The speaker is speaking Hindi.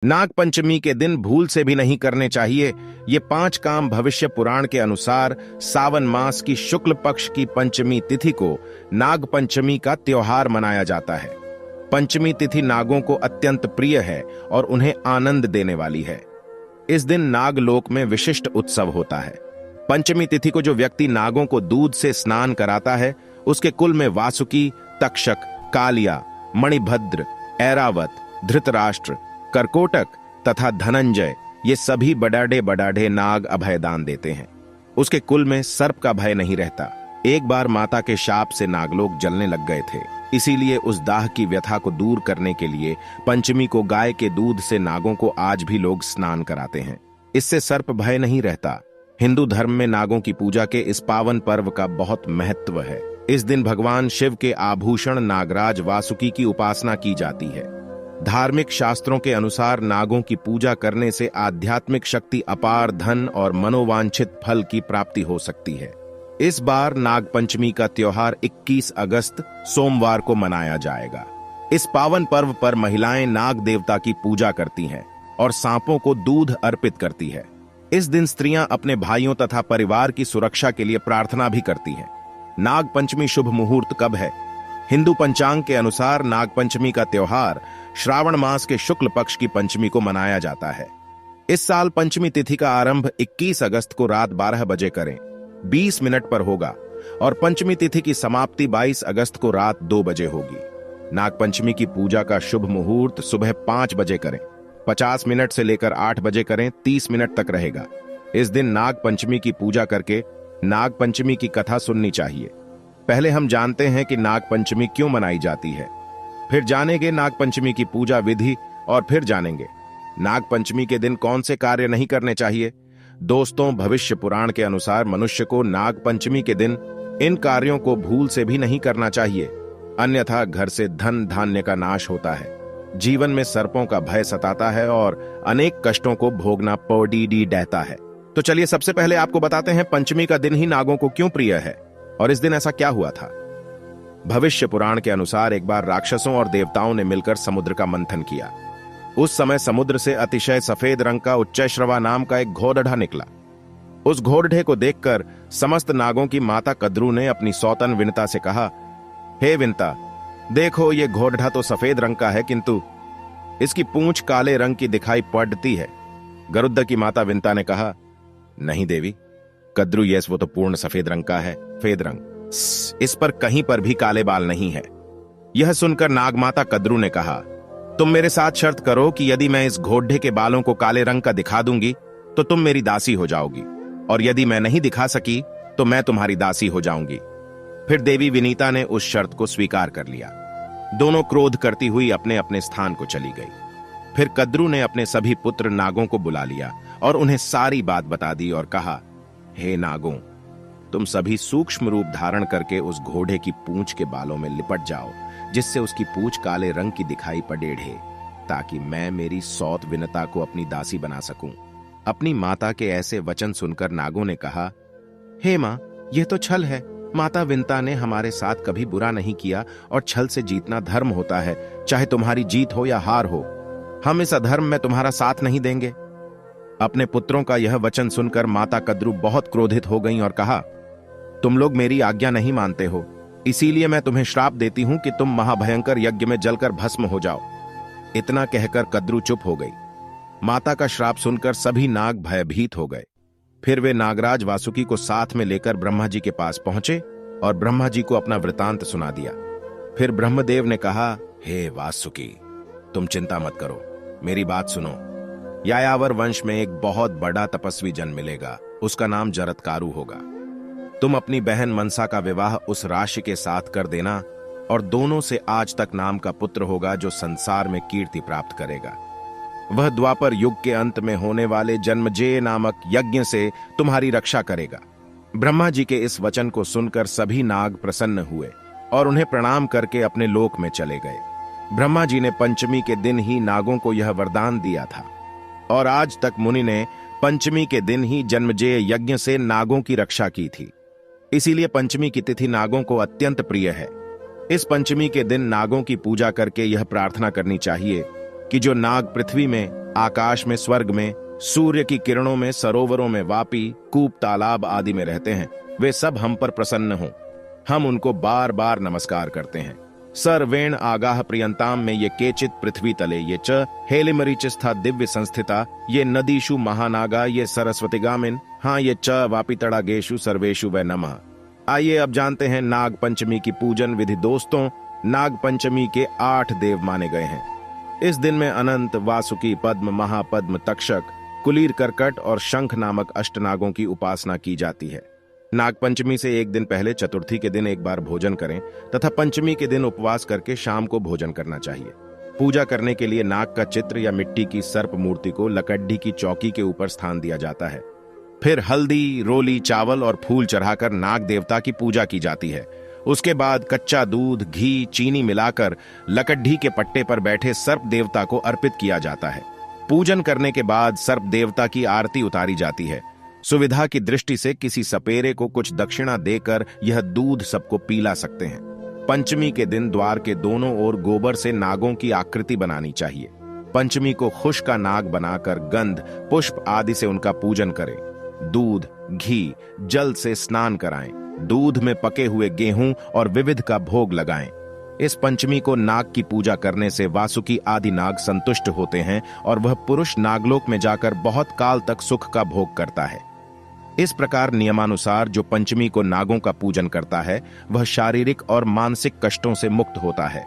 नाग पंचमी के दिन भूल से भी नहीं करने चाहिए। ये 5 काम भविष्य पुराण के अनुसार सावन मास की शुक्ल पक्ष की पंचमी तिथि को नाग पंचमी का त्योहार मनाया जाता है। पंचमी तिथि नागों को अत्यंत प्रिय है और उन्हें आनंद देने वाली है। इस दिन नागलोक में विशिष्ट उत्सव होता है। पंचमी तिथि को जो व्यक्ति नागों को दूध से स्नान कराता है, उसके कुल में वासुकी, तक्षक, कालिया, मणिभद्र, ऐरावत, धृतराष्ट्र, करकोटक तथा धनंजय ये सभी बड़ाढ़े बड़ाढ़े नाग अभयदान देते हैं। उसके कुल में सर्प का भय नहीं रहता। एक बार माता के शाप से नागलोक जलने लग गए थे, इसीलिए उस दाह की व्यथा को दूर करने के लिए पंचमी को गाय के दूध से नागों को आज भी लोग स्नान कराते हैं। इससे सर्प भय नहीं रहता। हिंदू धर्म में नागों की पूजा के इस पावन पर्व का बहुत महत्व है। इस दिन भगवान शिव के आभूषण नागराज वासुकी की उपासना की जाती है। धार्मिक शास्त्रों के अनुसार नागों की पूजा करने से आध्यात्मिक शक्ति, अपार धन और मनोवांछित फल की प्राप्ति हो सकती है। इस बार नाग पंचमी का त्योहार 21 अगस्त सोमवार को मनाया जाएगा। इस पावन पर्व पर महिलाएं नाग देवता की पूजा करती हैं और सांपों को दूध अर्पित करती है। इस दिन स्त्रियां अपने भाइयों तथा परिवार की सुरक्षा के लिए प्रार्थना भी करती हैं। नाग पंचमी शुभ मुहूर्त कब है? हिंदू पंचांग के अनुसार नाग पंचमी का त्योहार श्रावण मास के शुक्ल पक्ष की पंचमी को मनाया जाता है। इस साल पंचमी तिथि का आरंभ 21 अगस्त को रात 12 बजे करें 20 मिनट पर होगा और पंचमी तिथि की समाप्ति 22 अगस्त को रात 2 बजे होगी। नाग पंचमी की पूजा का शुभ मुहूर्त सुबह 5 बजे करें, 50 मिनट से लेकर 8 बजे करें, 30 मिनट तक रहेगा। इस दिन नाग पंचमी की पूजा करके नाग पंचमी की कथा सुननी चाहिए। पहले हम जानते हैं कि नाग पंचमी क्यों मनाई जाती है, फिर जानेंगे नाग पंचमी की पूजा विधि और फिर जानेंगे नाग पंचमी के दिन कौन से कार्य नहीं करने चाहिए। दोस्तों, भविष्य पुराण के अनुसार मनुष्य को नाग पंचमी के दिन इन कार्यों को भूल से भी नहीं करना चाहिए, अन्यथा घर से धन धान्य का नाश होता है, जीवन में सर्पों का भय सताता है और अनेक कष्टों को भोगना रहता है। तो चलिए सबसे पहले आपको बताते हैं पंचमी का दिन ही नागों को क्यों प्रिय है और इस दिन ऐसा क्या हुआ था। भविष्य पुराण के अनुसार एक बार राक्षसों और देवताओं ने मिलकर समुद्र का मंथन किया। उस समय समुद्र से अतिशय सफेद रंग का उच्चैश्रवा नाम का एक घोड़ढ़ा निकला। उस घोड़ढ़े को देखकर समस्त नागों की माता कद्रू ने अपनी सौतन विनता से कहा, हे विनता, देखो ये घोड़ढ़ा तो सफेद रंग का है, किंतु इसकी पूंछ काले रंग की दिखाई पड़ती है। गरुड़ की माता विनता ने कहा, नहीं देवी कद्रू, वो तो पूर्ण सफेद रंग का है, सफेद रंग, इस पर कहीं पर भी काले बाल नहीं है। यह सुनकर नागमाता कद्रू ने कहा, तुम मेरे साथ शर्त करो कि यदि मैं इस घोड़े के बालों को काले रंग का दिखा दूंगी तो तुम मेरी दासी हो जाओगी, और यदि मैं नहीं दिखा सकी तो मैं तुम्हारी दासी हो जाऊंगी। फिर देवी विनीता ने उस शर्त को स्वीकार कर लिया। दोनों क्रोध करती हुई अपने अपने स्थान को चली गई। फिर कद्रू ने अपने सभी पुत्र नागों को बुला लिया और उन्हें सारी बात बता दी और कहा, हे नागों, तुम सभी सूक्ष्म रूप धारण करके उस घोड़े की पूंछ के बालों में लिपट जाओ, जिससे उसकी पूंछ काले रंग की दिखाई पड़े, ताकि मैं मेरी सौत विनता को अपनी दासी बना सकूं। अपनी माता के ऐसे वचन सुनकर नागों ने कहा, हे मां, यह तो छल है। माता विनता ने हमारे साथ कभी बुरा नहीं किया और छल से जीतना धर्म होता है, चाहे तुम्हारी जीत हो या हार हो। हम इस अधर्म में तुम्हारा साथ नहीं देंगे। अपने पुत्रों का यह वचन सुनकर माता कद्रू बहुत क्रोधित हो गईं और कहा, तुम लोग मेरी आज्ञा नहीं मानते हो, इसीलिए मैं तुम्हें श्राप देती हूं कि तुम महाभयंकर यज्ञ में जलकर भस्म हो जाओ। इतना कहकर कद्रू चुप हो गई। माता का श्राप सुनकर सभी नाग भयभीत हो गए। फिर वे नागराज वासुकी को साथ में लेकर ब्रह्मा जी के पास पहुंचे और ब्रह्मा जी को अपना वृतांत सुना दिया। फिर ब्रह्मदेव ने कहा, हे वासुकी, तुम चिंता मत करो, मेरी बात सुनो। यायावर वंश में एक बहुत बड़ा तपस्वी जन्म मिलेगा, उसका नाम जरत्कारु होगा। तुम अपनी बहन मनसा का विवाह उस राशि के साथ कर देना और दोनों से आज तक नाम का पुत्र होगा जो संसार में कीर्ति प्राप्त करेगा। वह द्वापर युग के अंत में होने वाले जन्मजेय नामक यज्ञ से तुम्हारी रक्षा करेगा। ब्रह्मा जी के इस वचन को सुनकर सभी नाग प्रसन्न हुए और उन्हें प्रणाम करके अपने लोक में चले गए। ब्रह्मा जी ने पंचमी के दिन ही नागों को यह वरदान दिया था और आज तक मुनि ने पंचमी के दिन ही जन्मजेय यज्ञ से नागों की रक्षा की थी। इसीलिए पंचमी की तिथि नागों को अत्यंत प्रिय है। इस पंचमी के दिन नागों की पूजा करके यह प्रार्थना करनी चाहिए कि जो नाग पृथ्वी में आकाश में, स्वर्ग में, सूर्य की किरणों में, सरोवरों में, वापी, कूप, तालाब आदि में रहते हैं, वे सब हम पर प्रसन्न हों। हम उनको बार बार नमस्कार करते हैं। सर्वेण आगाह प्रियंताम में ये केचित पृथ्वी तले, ये च हेलिमरीचिस्था दिव्य संस्थिता, ये नदीषु महानागा, ये सरस्वती गामिन, हाँ ये च वापितड़ागेषु सर्वेषु वै नमः। आइए अब जानते हैं नाग पंचमी की पूजन विधि। दोस्तों, नाग पंचमी के 8 देव माने गए हैं। इस दिन में अनंत, वासुकी, पद्म, महापद्म, तक्षक, कुलीर, कर्कट और शंख नामक अष्टनागों की उपासना की जाती है। नाग पंचमी से एक दिन पहले चतुर्थी के दिन एक बार भोजन करें तथा पंचमी के दिन उपवास करके शाम को भोजन करना चाहिए। पूजा करने के लिए नाग का चित्र या मिट्टी की सर्प मूर्ति को लकड्डी की चौकी के ऊपर स्थान दिया जाता है। फिर हल्दी, रोली, चावल और फूल चढ़ाकर नाग देवता की पूजा की जाती है। उसके बाद कच्चा दूध, घी, चीनी मिलाकर लकड्डी के पट्टे पर बैठे सर्प देवता को अर्पित किया जाता है। पूजन करने के बाद सर्प देवता की आरती उतारी जाती है। सुविधा की दृष्टि से किसी सपेरे को कुछ दक्षिणा देकर यह दूध सबको पिला सकते हैं। पंचमी के दिन द्वार के दोनों ओर गोबर से नागों की आकृति बनानी चाहिए। पंचमी को खुश का नाग बनाकर गंध, पुष्प आदि से उनका पूजन करें। दूध, घी, जल से स्नान कराएं। दूध में पके हुए गेहूं और विविध का भोग लगाएं। इस पंचमी को नाग की पूजा करने से वासुकी आदि नाग संतुष्ट होते हैं और वह पुरुष नागलोक में जाकर बहुत काल तक सुख का भोग करता है। इस प्रकार नियमानुसार जो पंचमी को नागों का पूजन करता है वह शारीरिक और मानसिक कष्टों से मुक्त होता है।